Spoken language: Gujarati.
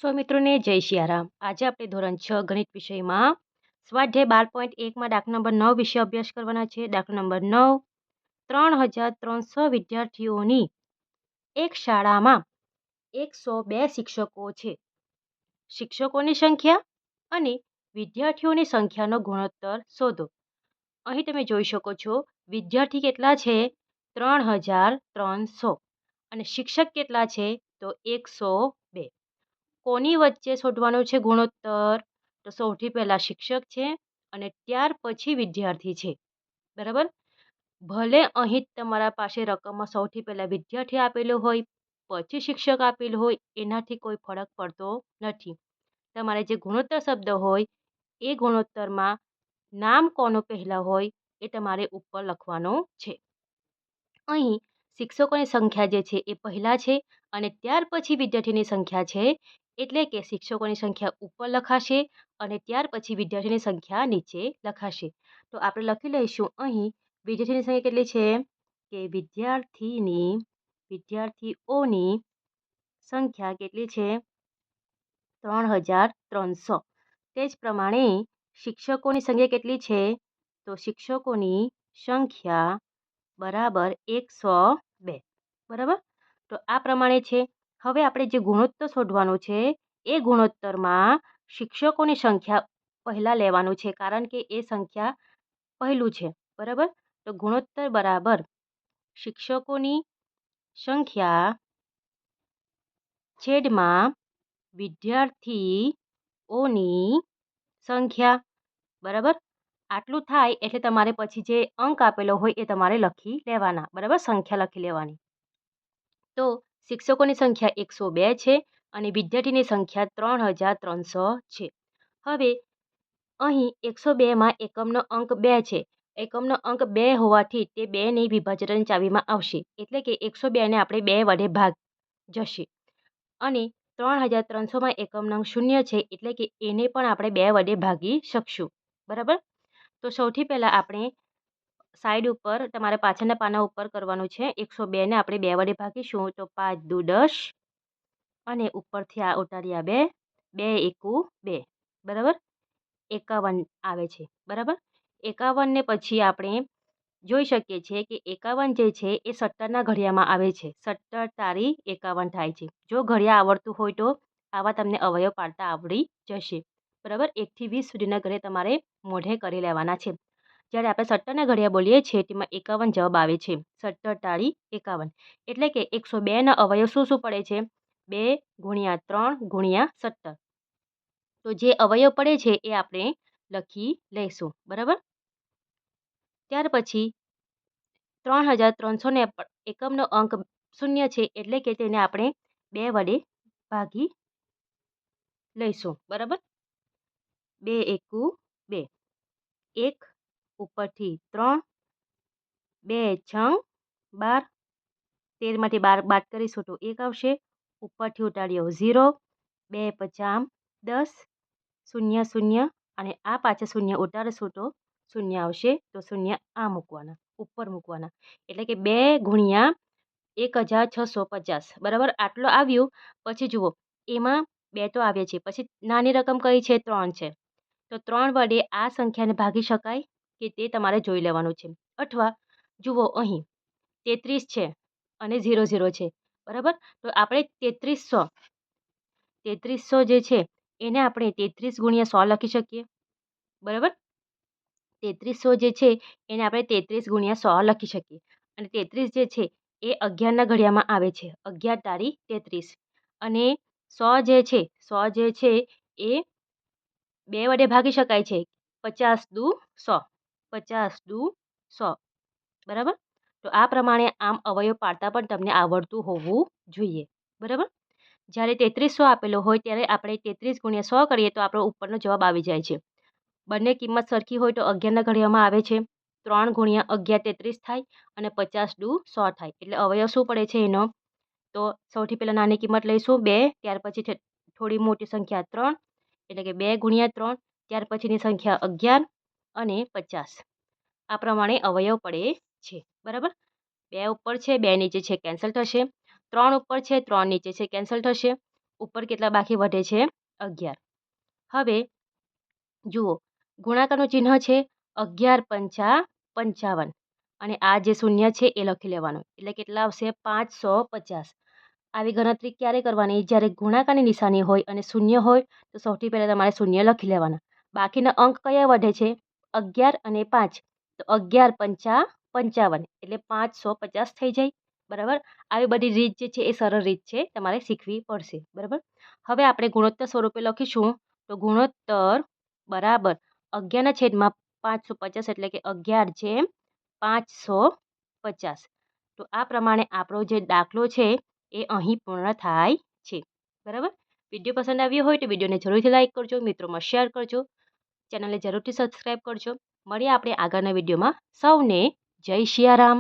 મિત્રોને જય સિયારામ। આજે આપણે ધોરણ 6 ગણિત વિષયમાં સ્વાધ્યાય 12.1માં દાખલા નંબર 9 વિશે અભ્યાસ કરવાના છે। દાખલા નંબર 9, 3300 વિદ્યાર્થીઓની એક શાળામાં 102 શિક્ષકો છે। શિક્ષકોની સંખ્યા અને વિદ્યાર્થીઓની સંખ્યાનો ગુણોત્તર શોધો। અહીં તમે જોઈ શકો છો વિદ્યાર્થી કેટલા છે? 3300 અને શિક્ષક કેટલા છે? તો 102। કોની વચ્ચે શોધવાનું છે ગુણોત્તર? તો સૌથી પહેલા શિક્ષક છે અને ત્યાર પછી વિદ્યાર્થી છે, બરાબર। ભલે અહીં તમારા પાસે રકમમાં સૌથી પહેલા વિદ્યાર્થી આપેલો હોય પછી શિક્ષક આપેલું હોય, એનાથી કોઈ ફરક પડતો નથી। તમારે જે ગુણોત્તર શબ્દ હોય એ ગુણોત્તરમાં નામ કોનું પહેલા હોય એ તમારે ઉપર લખવાનું છે। અહીં શિક્ષકોની સંખ્યા જે છે એ પહેલા છે અને ત્યાર પછી વિદ્યાર્થીની સંખ્યા છે, એટલે કે શિક્ષકોની સંખ્યા ઉપર લખાશે અને ત્યાર પછી વિદ્યાર્થીની સંખ્યા નીચે લખાશે। તો આપણે લખી લઈશું અહીં વિદ્યાર્થીની સંખ્યા કેટલી છે કે વિદ્યાર્થીઓની સંખ્યા કેટલી છે? 3300। તે જ પ્રમાણે શિક્ષકોની સંખ્યા કેટલી છે? તો શિક્ષકોની સંખ્યા બરાબર 102, બરાબર। તો આ પ્રમાણે છે। હવે આપણે જે ગુણોત્તર શોધવાનું છે એ ગુણોત્તરમાં શિક્ષકોની સંખ્યા પહેલાં લેવાનું છે, કારણ કે એ સંખ્યા પહેલું છે, બરાબર। તો ગુણોત્તર બરાબર શિક્ષકોની સંખ્યા છેદમાં વિદ્યાર્થીઓની સંખ્યા, બરાબર। આટલું થાય એટલે તમારે પછી જે અંક આપેલો હોય એ તમારે લખી લેવાના, બરાબર, સંખ્યા લખી લેવાની। તો શિક્ષકોની સંખ્યા 102 છે અને વિદ્યાર્થીની સંખ્યા 3300 છે। હવે અહીં 102માં એકમનો અંક 2 છે। એકમનો અંક 2 હોવાથી તે 2ની વિભાજન ચાવીમાં આવશે, એટલે કે 102ને આપણે 2 વડે ભાગ જશે અને 3300માં એકમનો અંક 0 છે, એટલે કે એને પણ આપણે 2 વડે ભાગી શકશું, બરાબર। તો સૌથી પહેલાં આપણે સાઈડ ઉપર તમારે પાછળના પાના ઉપર કરવાનું છે। 102ને આપણે 2 વડે ભાગીશું તો 5 દુ 10 અને ઉપરથી આ ઉતાર્યા 2, 2 એકુ 2, બરાબર, 51 આવે છે, બરાબર। 51ને પછી આપણે જોઈ શકીએ છીએ કે 51 જે છે એ 17ના ઘડિયામાં આવે છે। 17 તારી 51 થાય છે। જો ઘડિયા આવડતું હોય તો આવા તમને અવયવ પાડતા આવડી જશે, બરાબર। 1 થી 20 સુધીના ઘડિયા તમારે મોઢે કરી લેવાના છે। જ્યારે આપણે 17ના ઘડિયા બોલીએ છીએ તેમાં 51 જવાબ આવે છે। 17 તારી 51, એટલે કે 102ના અવયવ શું શું પડે છે? 2 ગુણ્યા 3 ગુણ્યા 17। તો જે અવયવ પડે છે એ આપણે લખી લઈશું, બરાબર। ત્યાર પછી 3300ને એકમનો અંક 0 છે, એટલે કે તેને આપણે 2 વડે ભાગી લઈશું, બરાબર। 2 એકુ 2, 1 ઉપરથી 3, 2 છંગ 12, 13માંથી 12 બાદ કરીશું તો 1 આવશે, ઉપરથી ઉતાર્યો 0, 2 પચામ 10, 0 0 અને આ પાછા 0 ઉતારીશું તો 0 આવશે। તો 0 આ મૂકવાના, ઉપર મૂકવાના, એટલે કે 2 ગુણ્યા 1650, બરાબર, આટલો આવ્યું। પછી જુઓ એમાં 2 તો આવે છે, પછી નાની રકમ કઈ છે? 3 છે। તો 3 વડે આ સંખ્યાને ભાગી શકાય કે તે તમારે જોઈ લેવાનું છે। અથવા જુઓ અહીં 33 છે અને 00 છે, બરાબર। તો આપણે 3300 જે છે એને આપણે 33 ગુણ્યા 100 લખી શકીએ, બરાબર। 3300 જે છે એને આપણે 33 ગુણ્યા 100 લખી શકીએ અને 33 જે છે એ 11ના ઘડિયામાં આવે છે। 11 તારી 33 અને 100 જે છે એ 2 વડે ભાગી શકાય છે। 50 દુ 100, 50 દુ 100, બરાબર। તો આ પ્રમાણે આમ અવયવ પાડતા પણ તમને આવડતું હોવું જોઈએ, બરાબર। જ્યારે 3300 આપેલો હોય ત્યારે આપણે 33 ગુણ્યા 100 કરીએ તો આપણો ઉપરનો જવાબ આવી જાય છે। બંને કિંમત સરખી હોય તો 11ના ઘડિયામાં આવે છે। 3 ગુણ્યા 11 33 થાય અને 50 દુ 100 થાય, એટલે અવયવ શું પડે છે એનો? તો સૌથી પહેલાં નાની કિંમત લઈશું 2, ત્યાર પછી થોડી મોટી સંખ્યા 3, એટલે કે 2 ગુણ્યા 3, ત્યાર પછીની સંખ્યા 11 અને 50, આ પ્રમાણે અવયવ પડે છે, બરાબર। 2 ઉપર છે 2 નીચે છે કેન્સલ થશે, 3 ઉપર છે 3 નીચે છે કેન્સલ થશે ઉપર કેટલા બાકી વધે છે 11. હવે જુઓ ગુણાકારનું ચિહ્ન છે 11 પંચા 55 અને આ જે શૂન્ય છે એ લખી લેવાનું એટલે કેટલા આવશે 550. આવી ગણતરી ક્યારે કરવાની જ્યારે ગુણાકારની નિશાની હોય અને શૂન્ય હોય તો સૌથી પહેલાં તમારે શૂન્ય લખી લેવાના. બાકીના અંક કયા વધે છે 11 અને 5 તો 11 પંચા 55 એટલે 550 થઈ જાય. બરાબર. આવી બધી રીત જે છે એ સરળ રીત છે તમારે શીખવી પડશે. બરાબર. હવે આપણે ગુણોત્તર સ્વરૂપે લખીશું તો ગુણોત્તર બરાબર 11/550 એટલે કે 11/550. તો આ પ્રમાણે આપણો જે દાખલો છે એ અહીં પૂર્ણ થાય છે. બરાબર. વિડીયો પસંદ આવ્યો હોય તો વિડીયોને જરૂરથી લાઇક કરજો, મિત્રોમાં શેર કરજો, ચેનલને જરૂરથી સબસ્ક્રાઈબ કરજો. મળીએ આપણે આગળના વિડીયોમાં. સૌને જય સિયારામ.